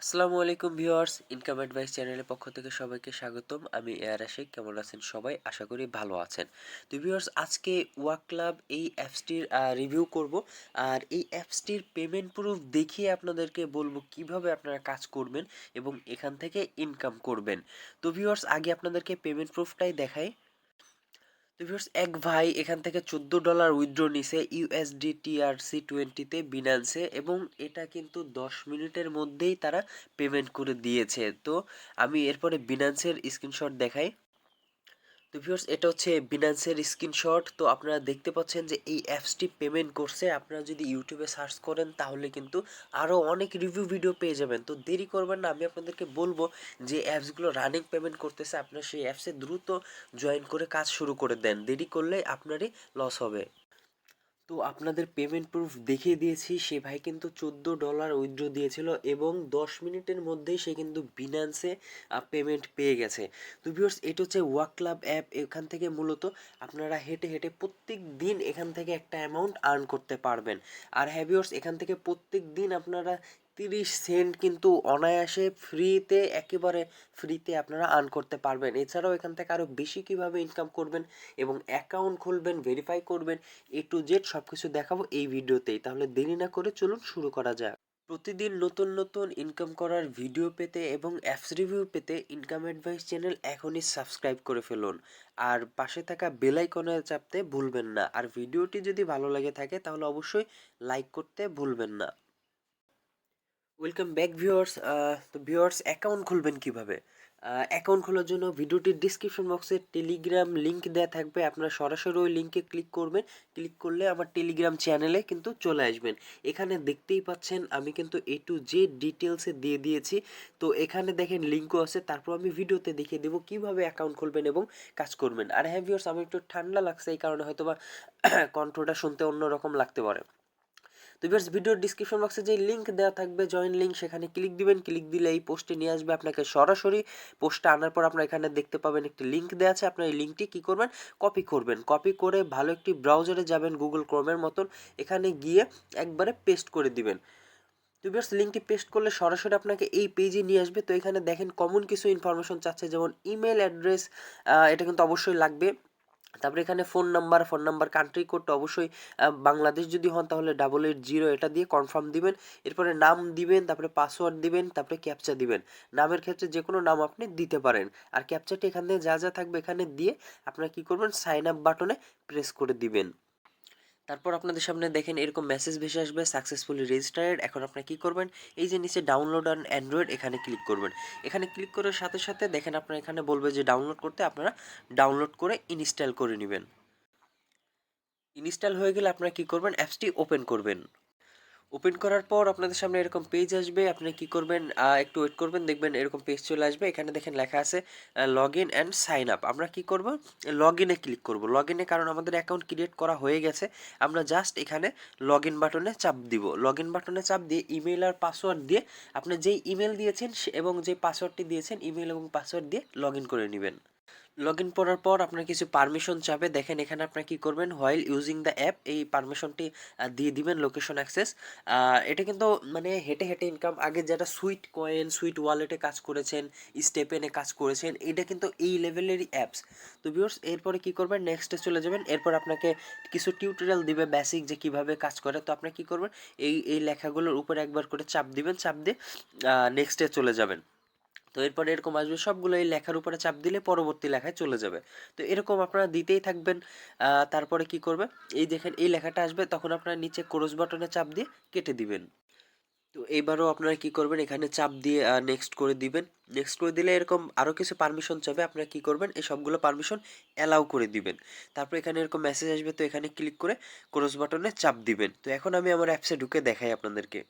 আসসালামু আলাইকুম viewers, income advice চ্যানেলের পক্ষ থেকে সবাইকে স্বাগতম। আমি এআর আশিক। কেমন আছেন সবাই? আশা করি ভালো আছেন। তো ভিউয়ার্স, আজকে ওয়াকক্লাব এই অ্যাপসটির রিভিউ করব। আর এই অ্যাপসটির পেমেন্ট প্রুফ দেখিয়ে আপনাদেরকে বলবো কিভাবে আপনারা কাজ করবেন এবং এখান থেকে ইনকাম করবেন। তো ভিউয়ার্স, আগে আপনাদেরকে পেমেন্ট প্রুফটাই দেখাই। তো ভিউয়ার্স, এক ভাই এখান থেকে $14 উইথড্র নিছে USDTRC20 বিনান্সে, এবং এটা কিন্তু 10 মিনিটের মধ্যেই তারা পেমেন্ট করে দিয়েছে। তো আমি এরপরে বিনান্সের স্ক্রিনশট দেখাই। তো ভিউয়ার্স, এটা হচ্ছে বিনান্সের স্ক্রিনশট। তো আপনারা দেখতে পাচ্ছেন যে এই অ্যাপসটি পেমেন্ট করছে। আপনারা যদি ইউটিউবে সার্চ করেন তাহলে কিন্তু আরও অনেক রিভিউ ভিডিও পেয়ে যাবেন। তো দেরি করবেন না, আমি আপনাদেরকে বলবো যে অ্যাপসগুলো রানিং পেমেন্ট করতেছে, আপনারা সেই অ্যাপসে দ্রুত জয়েন করে কাজ শুরু করে দেন। দেরি করলে আপনারই লস হবে। তো আপনাদের পেমেন্ট প্রুফ দেখিয়ে দিয়েছি। সে ভাই কিন্তু $14 উইথড্র দিয়েছিল এবং 10 মিনিটের মধ্যেই সে কিন্তু বিনান্সে পেমেন্ট পেয়ে গেছে। তো ভিউয়ার্স, এটা হচ্ছে ওয়াকক্লাব অ্যাপ। এখান থেকে মূলত আপনারা হেঁটে হেঁটে প্রত্যেক দিন এখান থেকে একটা অ্যামাউন্ট আর্ন করতে পারবেন। আর হ্যাঁ ভিউয়ার্স, এখান থেকে প্রত্যেক দিন আপনারা 30 সেন্ট কিন্তু অনায়াসে ফ্রিতে, একেবারে ফ্রিতে আপনারা আর্ন করতে পারবেন। এছাড়াও এখান থেকে আরও বেশি কিভাবে ইনকাম করবেন এবং অ্যাকাউন্ট খুলবেন, ভেরিফাই করবেন, A to Z সব কিছু দেখাবো এই ভিডিওতেই। তাহলে দেরি না করে চলুন শুরু করা যাক। প্রতিদিন নতুন নতুন ইনকাম করার ভিডিও পেতে এবং অ্যাপস রিভিউ পেতে ইনকাম অ্যাডভাইস চ্যানেল এখনই সাবস্ক্রাইব করে ফেলুন। আর পাশে থাকা বেল আইকনে চাপতে ভুলবেন না। আর ভিডিওটি যদি ভালো লাগে থাকে তাহলে অবশ্যই লাইক করতে ভুলবেন না। Welcome back viewers. তো ভিউয়ার্স, অ্যাকাউন্ট খুলবেন কিভাবে? অ্যাকাউন্ট খোলার জন্য ভিডিওটির ডিসক্রিপশন বক্সে টেলিগ্রাম লিঙ্ক দেওয়া থাকবে। আপনারা সরাসরি ওই লিঙ্কে ক্লিক করবেন। ক্লিক করলে আমার টেলিগ্রাম চ্যানেলে কিন্তু চলে আসবেন। এখানে দেখতেই পাচ্ছেন আমি কিন্তু A to Z ডিটেলসে দিয়ে দিয়েছি। তো এখানে দেখেন লিঙ্কও আছে। তারপর আমি ভিডিওতে দেখিয়ে দেবো কিভাবে অ্যাকাউন্ট খুলবেন এবং কাজ করবেন। আর হ্যাঁ ভিউয়ার্স, আমার একটু ঠান্ডা লাগছে, এই কারণে হয়তো বা কণ্ঠটা শুনতে অন্যরকম লাগতে পারে। তো ভিউয়ার্স, ভিডিওর ডিসক্রিপশন বক্সে যে লিঙ্ক দেওয়া থাকবে, জয়েন লিঙ্ক, সেখানে ক্লিক দিবেন। ক্লিক দিলে এই পোস্টে নিয়ে আসবে আপনাকে সরাসরি। পোস্টটা আনার পর আপনারা এখানে দেখতে পাবেন একটি লিঙ্ক দেওয়া আছে। আপনার এই লিঙ্কটি কী করবেন? কপি করবেন। কপি করে ভালো একটি ব্রাউজারে যাবেন, গুগল ক্রোমের মতন। এখানে গিয়ে একবারে পেস্ট করে দিবেন। তো ভিউয়ার্স, লিঙ্কটি পেস্ট করলে সরাসরি আপনাকে এই পেজে নিয়ে আসবে। তো এখানে দেখেন কমন কিছু ইনফরমেশন চাচ্ছে, যেমন ইমেল অ্যাড্রেস, এটা কিন্তু অবশ্যই লাগবে। তারপরে এখানে ফোন নাম্বার, কান্ট্রি কোডটা অবশ্যই বাংলাদেশ যদি হন তাহলে 880 এটা দিয়ে কনফার্ম দিবেন। এরপরে নাম দিবেন, তারপরে পাসওয়ার্ড দিবেন, তারপরে ক্যাপচা দিবেন। নামের ক্ষেত্রে যে কোনো নাম আপনি দিতে পারেন। আর ক্যাপচাটি এখান থেকে যা যা থাকবে এখানে দিয়ে আপনারা কী করবেন? সাইন আপ বাটনে প্রেস করে দিবেন। তারপর আপনাদের সামনে দেখেন এরকম মেসেজ ভেসে আসবে, সাকসেসফুলি রেজিস্টার্ড। এখন আপনারা কী করবেন? এই যে নিচে ডাউনলোড অন অ্যান্ড্রয়েড, এখানে ক্লিক করবেন। এখানে ক্লিক করার সাথে সাথে দেখেন আপনার এখানে বলবে যে ডাউনলোড করতে, আপনারা ডাউনলোড করে ইনস্টল করে নেবেন। ইনস্টল হয়ে গেলে আপনারা কী করবেন? অ্যাপসটি ওপেন করবেন। ওপেন করার পর আপনাদের সামনে এরকম পেজ আসবে। আপনি কী করবেন? একটু ওয়েট করবেন, দেখবেন এরকম পেজ চলে আসবে। এখানে দেখেন লেখা আছে log in and sign up. আমরা কী করব? লগ ইনে ক্লিক করব। লগ ইনে, কারণ আমাদের অ্যাকাউন্ট ক্রিয়েট করা হয়ে গেছে। আমরা জাস্ট এখানে লগ ইন বাটনে চাপ দিব। লগ ইন বাটনে চাপ দিয়ে ইমেল আর পাসওয়ার্ড দিয়ে, আপনি যেই ইমেল দিয়েছেন এবং যে পাসওয়ার্ডটি দিয়েছেন, ইমেল এবং পাসওয়ার্ড দিয়ে লগ ইন করে নেবেন। লগ ইন করার পর আপনার কিছু পারমিশন চাবে। দেখেন এখানে আপনারা কী করবেন? হোয়াইল ইউজিং দ্য অ্যাপ, এই পারমিশনটি দিয়ে দিবেন। লোকেশন অ্যাক্সেস, এটা কিন্তু মানে হেঁটে হেঁটে ইনকাম। আগে যারা সুইট কয়েন, সুইট ওয়ালেটে কাজ করেছেন, স্টেপেনে কাজ করেছেন, এটা কিন্তু এই লেভেলেরই অ্যাপস। তো ভিউয়ার্স, এরপরে কী করবেন? নেক্সটে চলে যাবেন। এরপর আপনাকে কিছু টিউটোরিয়াল দিবে বেসিক, যে কীভাবে কাজ করে। তো আপনি কী করবেন? এই লেখাগুলোর উপরে একবার করে চাপ দিবেন। চাপ দিয়ে নেক্সটে চলে যাবেন। তো এরপরে এরকম আসবে, সবগুলো এই লেখার উপরে চাপ দিলে পরবর্তী লেখায় চলে যাবে। তো এরকম আপনারা দিতেই থাকবেন। তারপরে কি করবে? এই দেখেন এই লেখাটা আসবে, তখন আপনারা নিচে ক্রস বাটনে চাপ দিয়ে কেটে দিবেন। তো এইবারও আপনারা কি করবেন? এখানে চাপ দিয়ে নেক্সট করে দিবেন। নেক্সট করে দিলে এরকম আরও কিছু পারমিশন চাবে। আপনারা কি করবেন? এই সবগুলো পারমিশন অ্যালাউ করে দিবেন। তারপর এখানে এরকম মেসেজ আসবে, তো এখানে ক্লিক করে ক্রস বাটনে চাপ দিবেন। তো এখন আমি আমার অ্যাপসে ঢুকে দেখাই আপনাদেরকে।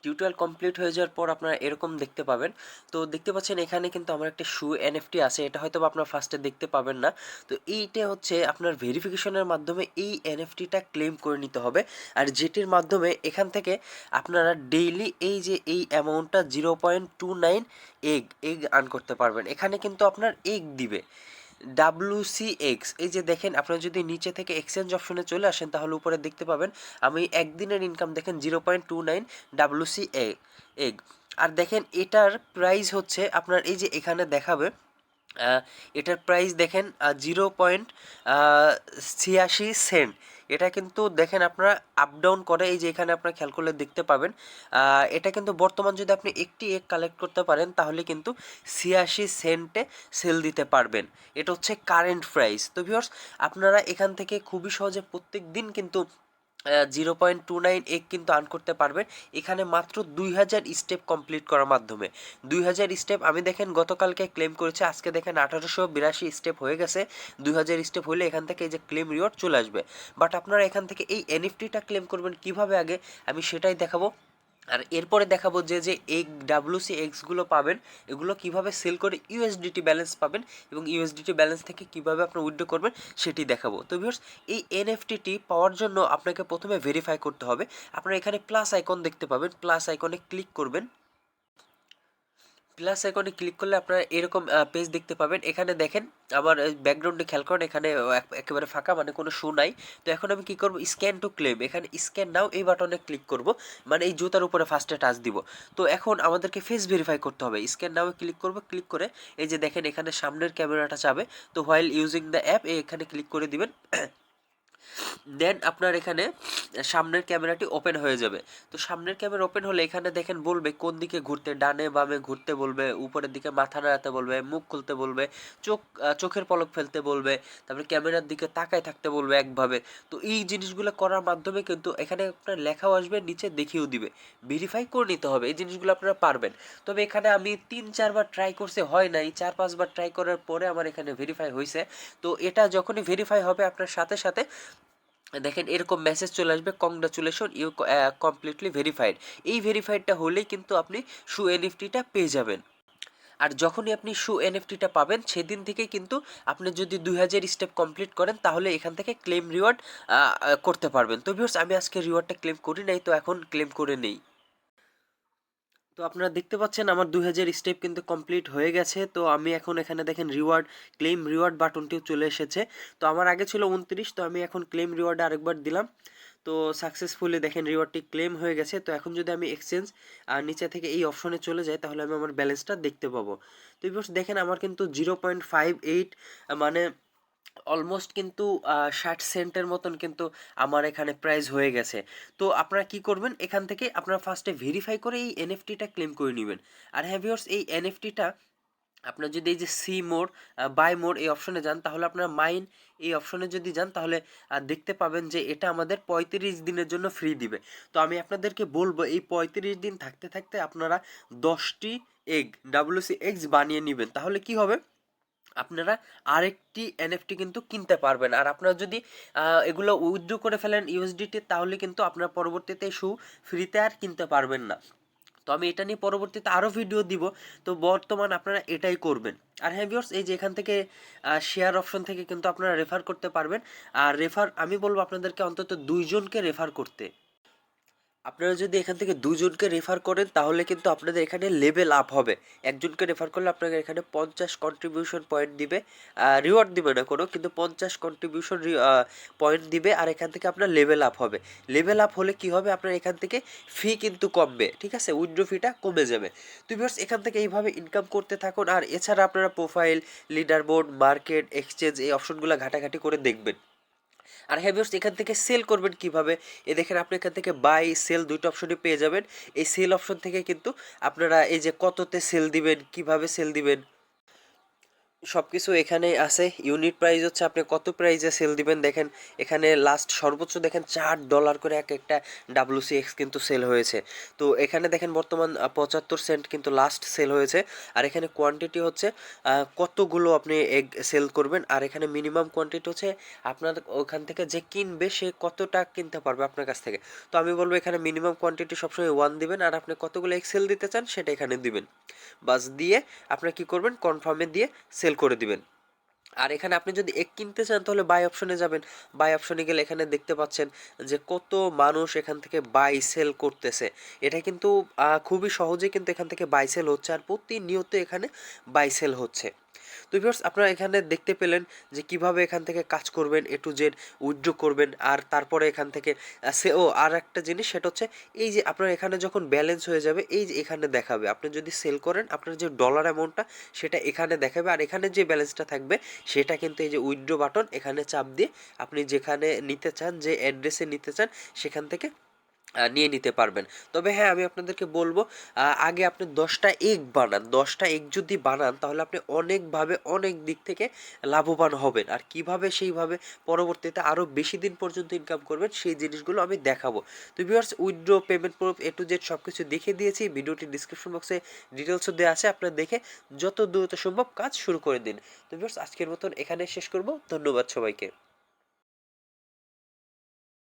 টিউটোরিয়াল কমপ্লিট হয়ে যাওয়ার পর আপনারা এরকম দেখতে পাবেন। তো দেখতে পাচ্ছেন এখানে কিন্তু আমার একটা শু এনএফটি আছে। এটা হয়তো আপনারা ফার্স্টে দেখতে পাবেন না। তো এইটা হচ্ছে আপনার ভেরিফিকেশনের মাধ্যমে এই এনএফটিটা ক্লেম করে নিতে হবে। আর যেটির মাধ্যমে এখান থেকে আপনারা ডেইলি এই যে এই অ্যামাউন্টটা 0.29 এগ আর্ন করতে পারবেন। এখানে কিন্তু আপনার এগ দিবে। WCX, এই যে দেখেন আপনারা যদি নিচে থেকে এক্সচেঞ্জ অপশনে চলে আসেন তাহলে উপরে দেখতে পাবেন আমি একদিনের ইনকাম দেখেন 0.29 WCA। আর দেখেন এটার প্রাইস হচ্ছে আপনার এই যে এখানে দেখাবে এটার প্রাইস দেখেন 0.86 সেন্ট। এটা কিন্তু দেখেন আপনারা আপ ডাউন করে, এই যে এখানে আপনারা খেয়াল করলে দেখতে পাবেন এটা কিন্তু বর্তমান যদি আপনি একটি এগ কালেক্ট করতে পারেন তাহলে কিন্তু 86 সেন্টে সেল দিতে পারবেন। এটা হচ্ছে কারেন্ট প্রাইস। তো ভিউয়ার্স আপনারা এখান থেকে খুবই সহজে প্রত্যেক দিন কিন্তু 0.29 এগ কিন্তু আর্ন করতে পারবেন এখানে মাত্র 2000 স্টেপ কমপ্লিট করার মাধ্যমে। 2000 স্টেপ আমি দেখেন গতকালকে ক্লেম করেছি, আজকে দেখেন 1882 স্টেপ হয়ে গেছে। 2000 স্টেপ হলে এখান থেকে এই যে ক্লেম রিওয়ার্ড চলে আসবে। বাট আপনারা এখান থেকে এই এনএফটিটা ক্লেম করবেন কিভাবে আগে আমি সেটাই দেখাবো। আর এরপরে দেখাবো যে যে এগ ডাব্লিউসি এক্সগুলো পাবেন এগুলো কিভাবে সেল করে ইউএসডিটি ব্যালেন্স পাবেন এবং ইউএসডিটি ব্যালেন্স থেকে কিভাবে আপনি উইথড্র করবেন সেটি দেখাবো। তো ভিউয়ার্স এই এনএফটিটি পাওয়ার জন্য আপনাকে প্রথমে ভেরিফাই করতে হবে। আপনারা এখানে প্লাস আইকন দেখতে পাবেন, প্লাস আইকনে ক্লিক করবেন। প্লাস আইকনে ক্লিক করলে আপনারা এরকম পেজ দেখতে পাবেন। এখানে দেখেন আমার ব্যাকগ্রাউন্ডে খেয়াল করেন এখানে একেবারে ফাঁকা, মানে কোনো শো নাই। তো এখন আমি কি করব, স্ক্যান টু ক্লেম, এখানে স্ক্যান নাও এই বাটনে ক্লিক করব, মানে এই জুতার উপরে ফার্স্টে টাচ দিব। তো এখন আমাদেরকে ফেস ভেরিফাই করতে হবে, স্ক্যান নাও ক্লিক করব। ক্লিক করে এই যে দেখেন এখানে সামনের ক্যামেরাটা চাবে, তো হোয়াইল ইউজিং দ্য অ্যাপ এখানে ক্লিক করে দিবেন। দেন আপনার এখানে সামনের ক্যামেরাটি ওপেন হয়ে যাবে। তো সামনের ক্যামেরা ওপেন হলে এখানে দেখেন বলবে কোন দিকে ঘুরতে, ডানে বামে ঘুরতে বলবে, উপরের দিকে মাথা নাড়াতে বলবে, মুখ খুলতে বলবে, চোখের পলক ফেলতে বলবে, তারপরে ক্যামেরার দিকে তাকায় থাকতে বলবে একভাবে। তো এই জিনিসগুলো করার মাধ্যমে কিন্তু এখানে আপনার লেখাও আসবে, নিচে দেখিয়েও দিবে। ভেরিফাই করে নিতে হবে, এই জিনিসগুলো আপনারা পারবেন। তবে এখানে আমি 3-4 বার ট্রাই করতে হয় নাই, 4-5 বার ট্রাই করার পরে আমার এখানে ভেরিফাই হয়েছে। তো এটা যখনই ভেরিফাই হবে আপনার সাথে সাথে দেখেন এরকম মেসেজ চলে আসবে, কংগ্রাচুলেশন ইউ কমপ্লিটলি ভেরিফাইড। এই ভেরিফাইডটা হলেই কিন্তু আপনি শু এনএফটিটা পেয়ে যাবেন। আর যখনই আপনি শু এনএফটিটা পাবেন সেদিন থেকে কিন্তু আপনি যদি 2000 স্টেপ কমপ্লিট করেন তাহলে এখান থেকে ক্লেম রিওয়ার্ড করতে পারবেন। তো ভিউয়ার্স আমি আজকে রিওয়ার্ডটা ক্লেম করি নাই, তো এখন ক্লেম করে নেই। তো আপনারা দেখতে পাচ্ছেন আমার 2000 স্টেপ কিন্তু কমপ্লিট হয়ে গেছে। তো আমি এখন এখানে দেখেন রিওয়ার্ড, ক্লেম রিওয়ার্ড বাটনটিও চলে এসেছে। তো আমার আগে ছিল 29, তো আমি এখন ক্লেম রিওয়ার্ডে আরেকবার দিলাম। তো সাকসেসফুলি দেখেন রিওয়ার্ডটি ক্লেম হয়ে গেছে। তো এখন যদি আমি এক্সচেঞ্জ আর নিচে থেকে এই অপশনে চলে যাই তাহলে আমি আমার ব্যালেন্সটা দেখতে পাবো। তো ভিউয়ার্স দেখেন আমার কিন্তু 0.58 মানে অলমোস্ট কিন্তু 60 সেন্টের মতন কিন্তু আমার এখানে প্রাইস হয়ে গেছে। তো আপনারা কি করবেন, এখান থেকে আপনারা ফার্স্টে ভেরিফাই করে এই এনএফটিটা ক্লেম করে নেবেন। আর হ্যাঁ ভিউয়ার্স এই এনএফটিটা আপনার যদি এই যে সি মোড, বাই মোড এই অপশনে যান তাহলে আপনারা মাইন এই অপশনে যদি যান তাহলে দেখতে পাবেন যে এটা আমাদের 35 দিনের জন্য ফ্রি দিবে। তো আমি আপনাদেরকে বলবো এই 35 দিন থাকতে থাকতে আপনারা 10টি এগ ডাব্লিউসি এক্স বানিয়ে নেবেন, তাহলে কি হবে আপনারা আরেকটি এনএফটি কিন্তু কিনতে পারবেন। আর আপনারা যদি এগুলো উইথড্র করে ফেলেন ইউএসডিটি তাহলে কিন্তু আপনারা পরবর্তীতে শু ফ্রিতে আর কিনতে পারবেন না। তো আমি এটা নিয়ে পরবর্তীতে আরও ভিডিও দিব। তো বর্তমান আপনারা এটাই করবেন। আর হ্যাঁ ভিউয়ার্স এই যে এখান থেকে শেয়ার অপশন থেকে কিন্তু আপনারা রেফার করতে পারবেন। আর রেফার আমি বলবো আপনাদেরকে অন্তত 2জনকে রেফার করতে। আপনারা যদি এখান থেকে 2জনকে রেফার করেন তাহলে কিন্তু আপনাদের এখানে লেভেল আপ হবে। একজনকে রেফার করলে আপনাকে এখানে 50 কন্ট্রিবিউশন পয়েন্ট দিবে, রিওয়ার্ড দিবে না কোনো, কিন্তু 50 কন্ট্রিবিউশন পয়েন্ট দিবে। আর এখান থেকে আপনার লেভেল আপ হবে। লেভেল আপ হলে কি হবে, আপনার এখান থেকে ফি কিন্তু কমবে, ঠিক আছে, উইথড্র ফিটা কমে যাবে। তো ভিউয়ার্স এখান থেকে এইভাবে ইনকাম করতে থাকুন। আর এছাড়া আপনারা profile, leader board, market, exchange এই অপশনগুলো ঘাটাঘাটি করে দেখবেন। আর হ্যাঁ ভিউয়ার্স এখান থেকে সেল করবেন কিভাবে, এ দেখেন আপনি এখান থেকে বাই সেল দুইটা অপশনই পেয়ে যাবেন। এই সেল অপশন থেকে কিন্তু আপনারা এই যে কততে সেল দিবেন, কিভাবে সেল দিবেন সব কিছু এখানে আছে। ইউনিট প্রাইস হচ্ছে আপনি কত প্রাইসে সেল দিবেন। দেখেন এখানে লাস্ট সর্বোচ্চ দেখেন $4 করে এক একটা WCX কিন্তু সেল হয়েছে। তো এখানে দেখেন বর্তমান 75 সেন্ট কিন্তু লাস্ট সেল হয়েছে। আর এখানে কোয়ান্টিটি হচ্ছে কতগুলো আপনি এগ সেল করবেন। আর এখানে মিনিমাম কোয়ান্টিটি হচ্ছে আপনার ওখান থেকে যে কিনবে সে কতটা কিনতে পারবে আপনার কাছ থেকে। তো আমি বলবো এখানে মিনিমাম কোয়ান্টিটি সবসময় 1 দিবেন। আর আপনি কতগুলো এগ সেল দিতে চান সেটা এখানে দিবেন, বাস দিয়ে আপনার কি করবেন কনফার্মে দিয়ে সেল করে দিবেন। আর এখানে আপনি যদি এক কিনতে চান তাহলে বাই অপশনে যাবেন। বাই অপশনে গেলে এখানে দেখতে পাচ্ছেন যে কত মানুষ এখান থেকে বাই সেল করতেছে। এটা কিন্তু খুবই সহজে কিন্তু এখান থেকে বাই সেল হচ্ছে, আর প্রতিনিয়ত এখানে বাই সেল হচ্ছে। তো ভিউয়ার্স আপনারা এখানে দেখতে পেলেন যে কিভাবে এখান থেকে কাজ করবেন, এ টু জেড উইথড্র করবেন। আর তারপরে এখান থেকে আর একটা জিনিস সেটা হচ্ছে এই যে আপনার এখানে যখন ব্যালেন্স হয়ে যাবে এই যে এখানে দেখাবে, আপনি যদি সেল করেন আপনার যে ডলার অ্যামাউন্টটা সেটা এখানে দেখাবে, আর এখানে যে ব্যালেন্সটা থাকবে সেটা কিন্তু এই যে উইথড্র বাটন এখানে চাপ দিয়ে আপনি যেখানে নিতে চান, যে অ্যাড্রেসে নিতে চান সেখান থেকে নিয়ে নিতে পারবেন। তবে হ্যাঁ, আমি আপনাদেরকে বলবো আগে আপনি 10টা এগ বানান। 10টা এগ যদি বানান তাহলে আপনি অনেকভাবে অনেক দিক থেকে লাভবান হবেন। আর কিভাবে সেইভাবে পরবর্তীতে আরও বেশি দিন পর্যন্ত ইনকাম করবেন সেই জিনিসগুলো আমি দেখাবো। তো viewers, withdraw, payment proof, A to Z সব কিছু দেখিয়ে দিয়েছি। ভিডিওটির ডিসক্রিপশন বক্সে ডিটেলসও দেওয়া আছে, আপনারা দেখে যত দ্রুত সম্ভব কাজ শুরু করে দিন। তো ভিউয়ার্স, আজকের মতন এখানে শেষ করব। ধন্যবাদ সবাইকে।